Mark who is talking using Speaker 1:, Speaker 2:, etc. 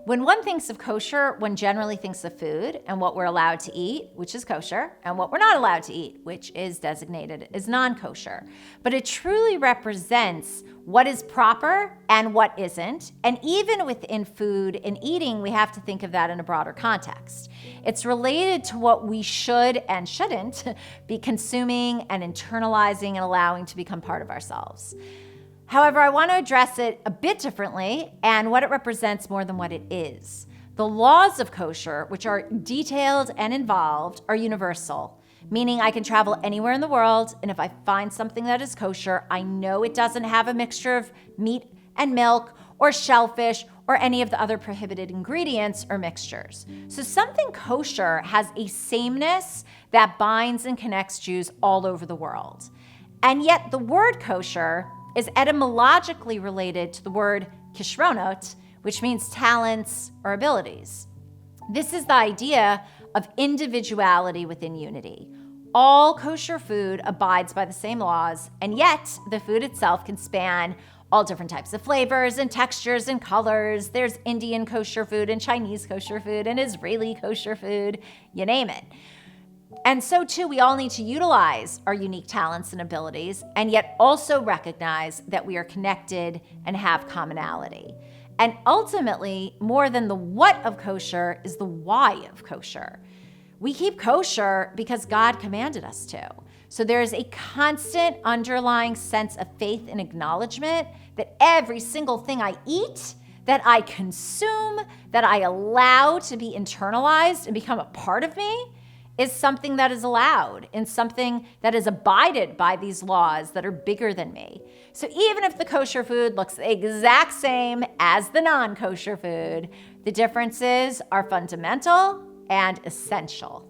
Speaker 1: When one thinks of kosher, one generally thinks of food and what we're allowed to eat, which is kosher, and what we're not allowed to eat, which is designated as non-kosher. But it truly represents what is proper and what isn't. And even within food and eating, we have to think of that in a broader context. It's related to what we should and shouldn't be consuming and internalizing and allowing to become part of ourselves. However, I want to address it a bit differently and what it represents more than what it is. The laws of kosher, which are detailed and involved, are universal, meaning I can travel anywhere in the world, and if I find something that is kosher, I know it doesn't have a mixture of meat and milk or shellfish or any of the other prohibited ingredients or mixtures. So something kosher has a sameness that binds and connects Jews all over the world. And yet the word kosher is etymologically related to the word kishronot, which means talents or abilities. This is the idea of individuality within unity. All kosher food abides by the same laws, and yet the food itself can span all different types of flavors and textures and colors. There's Indian kosher food and Chinese kosher food and Israeli kosher food, you name it. And so too, we all need to utilize our unique talents and abilities, and yet also recognize that we are connected and have commonality. And ultimately, more than the what of kosher is the why of kosher. We keep kosher because God commanded us to. So there's a constant underlying sense of faith and acknowledgement that every single thing I eat, that I consume, that I allow to be internalized and become a part of me, is something that is allowed and something that is abided by these laws that are bigger than me. So even if the kosher food looks the exact same as the non-kosher food, the differences are fundamental and essential.